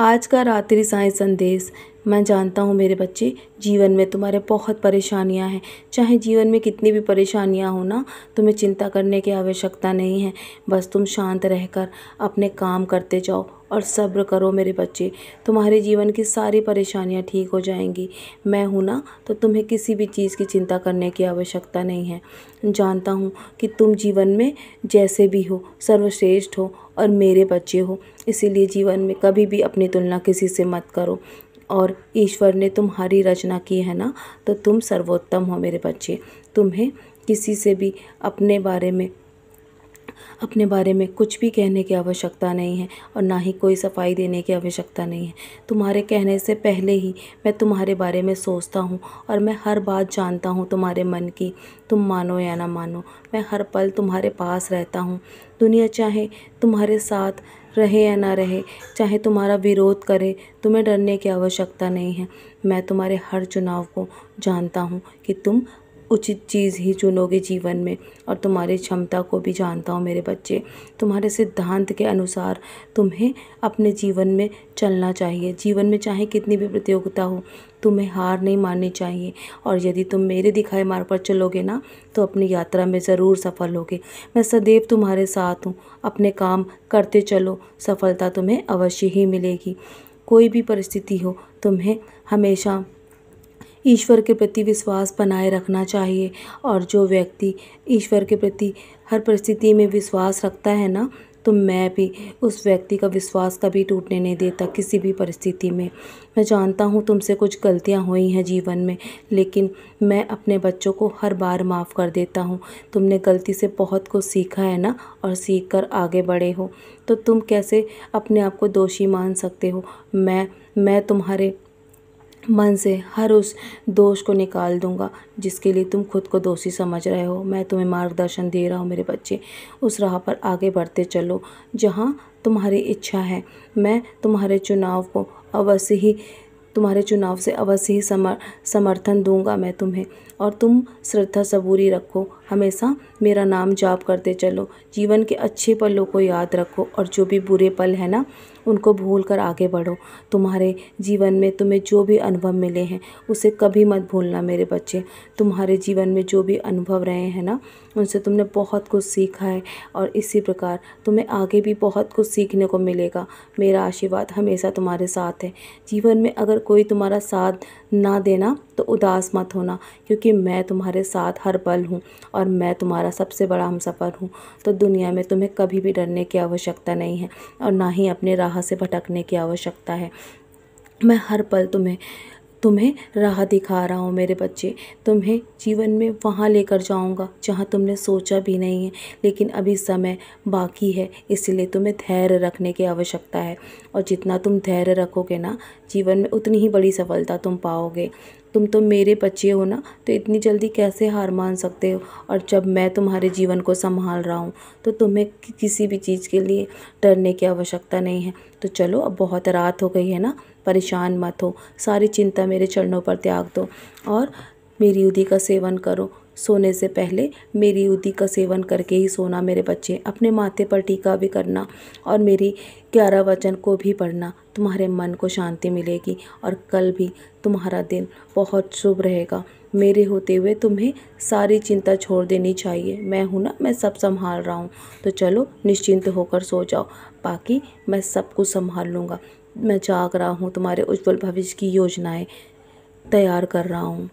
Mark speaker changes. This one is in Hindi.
Speaker 1: आज का रात्रि साईं संदेश। मैं जानता हूँ मेरे बच्चे, जीवन में तुम्हारे बहुत परेशानियाँ हैं। चाहे जीवन में कितनी भी परेशानियाँ हो ना, तुम्हें चिंता करने की आवश्यकता नहीं है। बस तुम शांत रहकर अपने काम करते जाओ और सब्र करो मेरे बच्चे। तुम्हारे जीवन की सारी परेशानियाँ ठीक हो जाएंगी। मैं हूँ ना, तो तुम्हें किसी भी चीज़ की चिंता करने की आवश्यकता नहीं है। जानता हूँ कि तुम जीवन में जैसे भी हो सर्वश्रेष्ठ हो और मेरे बच्चे हो। इसीलिए जीवन में कभी भी अपनी तुलना किसी से मत करो। और ईश्वर ने तुम्हारी रचना की है ना, तो तुम सर्वोत्तम हो मेरे बच्चे। तुम्हें किसी से भी अपने बारे में कुछ भी कहने की आवश्यकता नहीं है और ना ही कोई सफाई देने की आवश्यकता नहीं है। तुम्हारे कहने से पहले ही मैं तुम्हारे बारे में सोचता हूँ और मैं हर बात जानता हूँ तुम्हारे मन की। तुम मानो या ना मानो, मैं हर पल तुम्हारे पास रहता हूँ। दुनिया चाहे तुम्हारे साथ रहे या ना रहे, चाहे तुम्हारा विरोध करे, तुम्हें डरने की आवश्यकता नहीं है। मैं तुम्हारे हर चुनाव को जानता हूँ कि तुम उचित चीज़ ही चुनोगे जीवन में, और तुम्हारी क्षमता को भी जानता हूँ मेरे बच्चे। तुम्हारे सिद्धांत के अनुसार तुम्हें अपने जीवन में चलना चाहिए। जीवन में चाहे कितनी भी प्रतियोगिता हो, तुम्हें हार नहीं माननी चाहिए। और यदि तुम मेरे दिखाए मार्ग पर चलोगे ना, तो अपनी यात्रा में ज़रूर सफल होगे। मैं सदैव तुम्हारे साथ हूँ। अपने काम करते चलो, सफलता तुम्हें अवश्य ही मिलेगी। कोई भी परिस्थिति हो, तुम्हें हमेशा ईश्वर के प्रति विश्वास बनाए रखना चाहिए। और जो व्यक्ति ईश्वर के प्रति हर परिस्थिति में विश्वास रखता है ना, तो मैं भी उस व्यक्ति का विश्वास कभी टूटने नहीं देता किसी भी परिस्थिति में। मैं जानता हूँ तुमसे कुछ गलतियाँ हुई हैं जीवन में, लेकिन मैं अपने बच्चों को हर बार माफ़ कर देता हूँ। तुमने गलती से बहुत कुछ सीखा है ना, और सीख कर आगे बढ़े हो, तो तुम कैसे अपने आप को दोषी मान सकते हो। मैं तुम्हारे मन से हर उस दोष को निकाल दूंगा जिसके लिए तुम खुद को दोषी समझ रहे हो। मैं तुम्हें मार्गदर्शन दे रहा हूँ मेरे बच्चे। उस राह पर आगे बढ़ते चलो जहाँ तुम्हारी इच्छा है। मैं तुम्हारे चुनाव से अवश्य ही समर्थन दूंगा मैं तुम्हें। और तुम श्रद्धा सबूरी रखो, हमेशा मेरा नाम जाप करते चलो। जीवन के अच्छे पलों को याद रखो, और जो भी बुरे पल है ना, उनको भूल कर आगे बढ़ो। तुम्हारे जीवन में तुम्हें जो भी अनुभव मिले हैं, उसे कभी मत भूलना मेरे बच्चे। तुम्हारे जीवन में जो भी अनुभव रहे हैं ना, उनसे तुमने बहुत कुछ सीखा है, और इसी प्रकार तुम्हें आगे भी बहुत कुछ सीखने को मिलेगा। मेरा आशीर्वाद हमेशा तुम्हारे साथ है। जीवन में अगर कोई तुम्हारा साथ ना देना, तो उदास मत होना, क्योंकि मैं तुम्हारे साथ हर पल हूँ, और मैं तुम्हारा सबसे बड़ा हमसफ़र हूँ। तो दुनिया में तुम्हें कभी भी डरने की आवश्यकता नहीं है, और ना ही अपने राह से भटकने की आवश्यकता है। मैं हर पल तुम्हें राह दिखा रहा हूँ मेरे बच्चे। तुम्हें जीवन में वहाँ लेकर जाऊँगा जहाँ तुमने सोचा भी नहीं है, लेकिन अभी समय बाकी है, इसलिए तुम्हें धैर्य रखने की आवश्यकता है। और जितना तुम धैर्य रखोगे ना, जीवन में उतनी ही बड़ी सफलता तुम पाओगे। तुम तो मेरे बच्चे हो ना, तो इतनी जल्दी कैसे हार मान सकते हो। और जब मैं तुम्हारे जीवन को संभाल रहा हूँ, तो तुम्हें किसी भी चीज़ के लिए डरने की आवश्यकता नहीं है। तो चलो, अब बहुत रात हो गई है ना, परेशान मत हो। सारी चिंता मेरे चरणों पर त्याग दो और मेरी उदी का सेवन करो। सोने से पहले मेरी उदी का सेवन करके ही सोना मेरे बच्चे। अपने माथे पर टीका भी करना, और मेरी 11 वचन को भी पढ़ना। तुम्हारे मन को शांति मिलेगी, और कल भी तुम्हारा दिन बहुत शुभ रहेगा। मेरे होते हुए तुम्हें सारी चिंता छोड़ देनी चाहिए। मैं हूँ ना, मैं सब संभाल रहा हूँ। तो चलो, निश्चिंत होकर सो जाओ, बाकी मैं सब कुछ संभाल लूँगा। मैं जाग रहा हूँ, तुम्हारे उज्जवल भविष्य की योजनाएं तैयार कर रहा हूँ।